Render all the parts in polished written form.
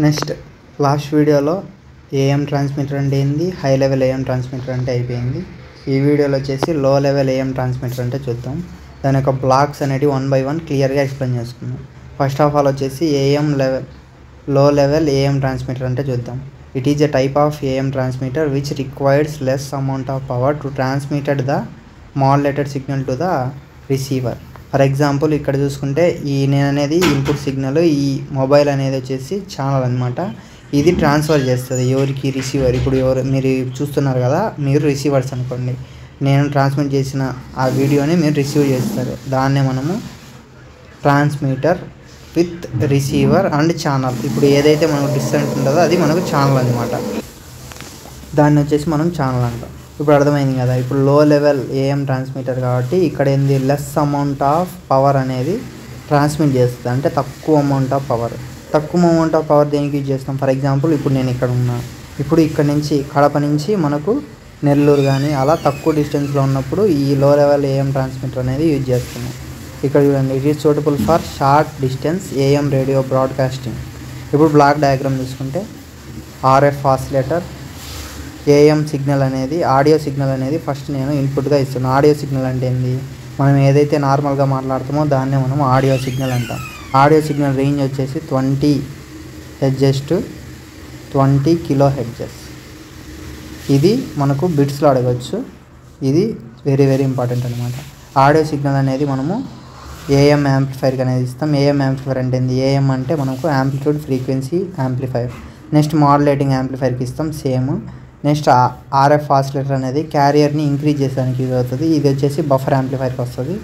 Next last వీడియోలో AM transmitter అంటే ఏంది, హై లెవెల్ ఏఎం ట్రాన్స్మిటర్ అంటే అయిపోయింది. ఈ వీడియోలో వచ్చేసి లో లెవెల్ ఏఎం ట్రాన్స్మిటర్ అంటే చూద్దాం. దాని యొక్క బ్లాక్స్ అనేవి 1 by 1 క్లియర్గా ఎక్స్ప్లెయిన్ చేసుకుందాం. ఫస్ట్ ఆఫ్ ఆల్ వచ్చేసి లో లెవెల్ ఏఎం ట్రాన్స్మిటర్ అంటే చూద్దాం. It is a type of AM transmitter which requires less amount of power to transmitted the modulated signal to the receiver. For example ఇక్కడ చూసుకుంటే నేను అనేది ఇన్పుట్ సిగ్నల్, ఈ mobile అనేది వచ్చేసి ఛానల్ అనమాట. ఇది ట్రాన్స్ఫర్ చేస్తుంది ఎవరికి, రిసీవర్. ఇప్పుడు మీరు చూస్తున్నారు కదా, మీరు రిసీవర్స్ అనుకోండి. నేను ట్రాన్స్మిట్ చేసిన ఆ వీడియోని మీరు రిసీవ్ చేస్తారు. దాన్నే మనము transmitter with receiver and channel. ఇప్పుడు ఏదైతే మనకు డిస్టెన్స్ ఉంటుందో అది మనకు ఛానల్ అనమాట. దాన్ని వచ్చేసి మనం ఛానల్ అంటాం. ఇప్పుడు అర్థమైంది కదా. ఇప్పుడు లో లెవెల్ ఏఎం ట్రాన్స్మిటర్ కాబట్టి ఇక్కడ ఏంది, లెస్ అమౌంట్ ఆఫ్ పవర్ అనేది ట్రాన్స్మిట్ చేస్తుంది. అంటే తక్కువ అమౌంట్ ఆఫ్ పవర్. తక్కువ అమౌంట్ ఆఫ్ పవర్ దేనికి యూజ్ చేస్తాం? ఫర్ ఎగ్జాంపుల్ ఇప్పుడు నేను ఇక్కడ ఉన్నా, ఇప్పుడు ఇక్కడ నుంచి కడప నుంచి మనకు నెల్లూరు కానీ అలా తక్కువ డిస్టెన్స్లో ఉన్నప్పుడు ఈ లో లెవెల్ ఏఎం ట్రాన్స్మిటర్ అనేది యూజ్ చేస్తున్నాం. ఇక్కడ చూడండి, it is suitable for short distance AM radio broadcasting. ఇప్పుడు బ్లాక్ డయాగ్రామ్ తీసుకుంటే ఆర్ఎఫ్ ఆసిలేటర్ ఏఎం సిగ్నల్ అనేది, ఆడియో సిగ్నల్ అనేది ఫస్ట్ నేను ఇన్పుట్గా ఇస్తున్నాను. ఆడియో సిగ్నల్ అంటే ఏంది, మనం ఏదైతే నార్మల్గా మాట్లాడుతామో దాన్నే మనం ఆడియో సిగ్నల్ అంటాం. ఆడియో సిగ్నల్ రేంజ్ వచ్చేసి 20 Hz to 20 kHz. ఇది మనకు బిట్స్లో అడగచ్చు. ఇది వెరీ వెరీ ఇంపార్టెంట్ అనమాట. ఆడియో సిగ్నల్ అనేది మనము ఏఎం యాంప్లిఫైర్కి అనేది ఇస్తాం. ఏఎం యాంప్లిఫైర్ అంటే ఏంది, ఏఎం అంటే మనకు amplitude frequency amplifier. Next modulating యాంప్లిఫైర్కి ఇస్తాం సేమ్. నెక్స్ట్ ఆర్ఎఫ్ ఆసిలేటర్ అనేది క్యారియర్ని ఇంక్రీజ్ చేసేదానికి యూజ్ అవుతుంది. ఇది వచ్చేసి బఫర్ యాంప్లిఫైర్కి వస్తుంది.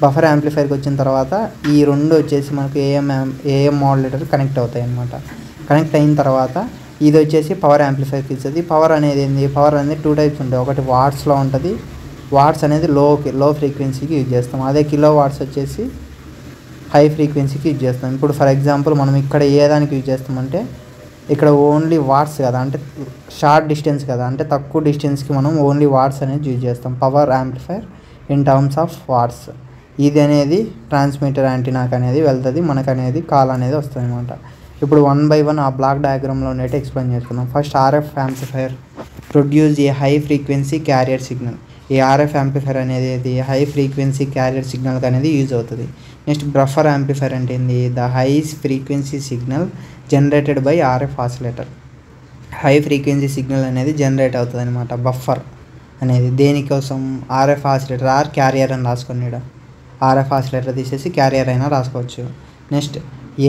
బఫర్ యాంప్లిఫైర్కి వచ్చిన తర్వాత ఈ రెండు వచ్చేసి మనకు ఏఎం మాడ్యులేటర్ కనెక్ట్ అవుతాయి అన్నమాట. కనెక్ట్ అయిన తర్వాత ఇది వచ్చేసి పవర్ యాంప్లిఫైర్కి ఇస్తుంది. పవర్ అనేది ఏంది, పవర్ అనేది 2 టైప్స్ ఉంటాయి. ఒకటి వాట్స్లో ఉంటుంది. వాట్స్ అనేది లో ఫ్రీక్వెన్సీకి యూజ్ చేస్తాం. అదే కిలో వాట్స్ వచ్చేసి హై ఫ్రీక్వెన్సీకి యూజ్ చేస్తాం. ఇప్పుడు ఫర్ ఎగ్జాంపుల్ మనం ఇక్కడ ఏ దానికి యూజ్ చేస్తామంటే, ఇక్కడ ఓన్లీ వాట్స్ కదా, అంటే షార్ట్ డిస్టెన్స్ కదా, అంటే తక్కువ డిస్టెన్స్కి మనం ఓన్లీ వాట్స్ అనేది యూజ్ చేస్తాం. Power amplifier in terms of watts. ఇది అనేది ట్రాన్స్మిటర్ యాంటీనాకి అనేది వెళ్తుంది, మనకు అనేది కాల్ అనేది వస్తుంది అనమాట. ఇప్పుడు 1 by 1 ఆ బ్లాక్ డయాగ్రామ్లో ఉన్నట్టు ఎక్స్ప్లెయిన్ చేసుకుందాం. ఫస్ట్ ఆర్ఎఫ్ యాంప్లిఫైర్ ప్రొడ్యూస్ ఏ హై ఫ్రీక్వెన్సీ క్యారియర్ సిగ్నల్. ఈ ఆర్ఎఫ్ యాంప్లిఫైర్ అనేది హై ఫ్రీక్వెన్సీ క్యారియర్ సిగ్నల్కి అనేది యూజ్ అవుతుంది. నెక్స్ట్ బఫర్ యాంప్లిఫైర్ అంటే ఏంది, the high frequency signal generated by RF oscillator. High frequency signal అనేది జనరేట్ అవుతుంది అనమాట. బఫర్ అనేది దేనికోసం, ఆర్ఎఫ్ ఆసిలేటర్ ఆర్ క్యారియర్ అని రాసుకొని, ఆర్ఎఫ్ ఆసిలేటర్ తీసేసి క్యారియర్ అయినా రాసుకోవచ్చు. Next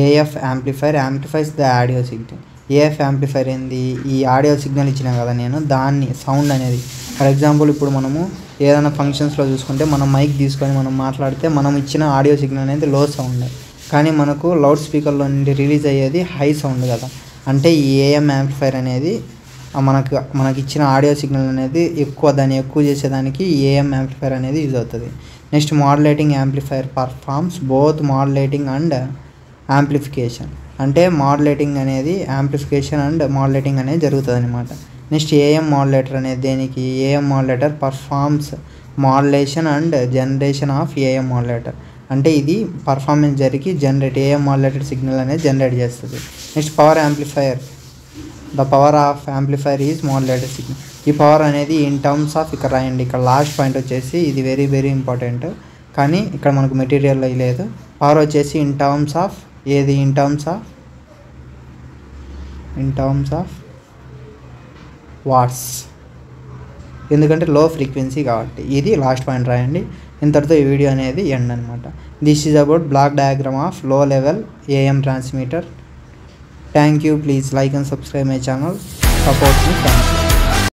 AF amplifier amplifies the audio signal. AF amplifier ఏంది, ఈ ఆడియో సిగ్నల్ ఇచ్చినా కదా నేను, దాన్ని సౌండ్ అనేది, ఫర్ ఎగ్జాంపుల్ ఇప్పుడు మనము ఏదైనా ఫంక్షన్స్లో చూసుకుంటే మనం మైక్ తీసుకొని మనం మాట్లాడితే మనం ఇచ్చిన ఆడియో సిగ్నల్ అనేది లో సౌండ్, కానీ మనకు లౌడ్ స్పీకర్లో నుండి రిలీజ్ అయ్యేది హై సౌండ్ కదా. అంటే ఈ ఏఎం యాంప్లిఫైర్ అనేది మనకి ఇచ్చిన ఆడియో సిగ్నల్ అనేది దాన్ని ఎక్కువ చేసేదానికి ఏఎం యాంప్లిఫైర్ అనేది యూజ్ అవుతుంది. Next modulating amplifier performs both modulating and amplification. అంటే మాడ్యులేటింగ్ అనేది యాంప్లిఫికేషన్ అండ్ మాడ్యులేటింగ్ అనేది జరుగుతుంది అనమాట. నెక్స్ట్ ఏఎం మాడ్యులేటర్ అనేది దేనికి, AM modulator performs modulation and generation of AM modulator. అంటే ఇది పర్ఫార్మెన్స్ జరిగి ఏఎం మాడ్యులేటెడ్ సిగ్నల్ అనేది జనరేట్ చేస్తుంది. Next power amplifier, the power of amplifier is modulated signal. ఈ పవర్ అనేది ఇన్ టర్మ్స్ ఆఫ్, ఇక్కడ రాయండి, ఇక్కడ లాస్ట్ పాయింట్ వచ్చేసి ఇది వెరీ వెరీ ఇంపార్టెంట్, కానీ ఇక్కడ మనకు మెటీరియల్లో లేదు. పవర్ వచ్చేసి ఇన్ టర్మ్స్ ఆఫ్ ఏది, ఇన్ టర్మ్స్ ఆఫ్ వాట్స్, ఎందుకంటే లో ఫ్రీక్వెన్సీ కాబట్టి. ఇది లాస్ట్ పాయింట్ రాయండి. ఇంతటితో ఈ వీడియో అనేది ఎండ్ అనమాట. This is about block diagram of low level AM transmitter. Thank you. Please like and subscribe my channel. Support me. Thank you.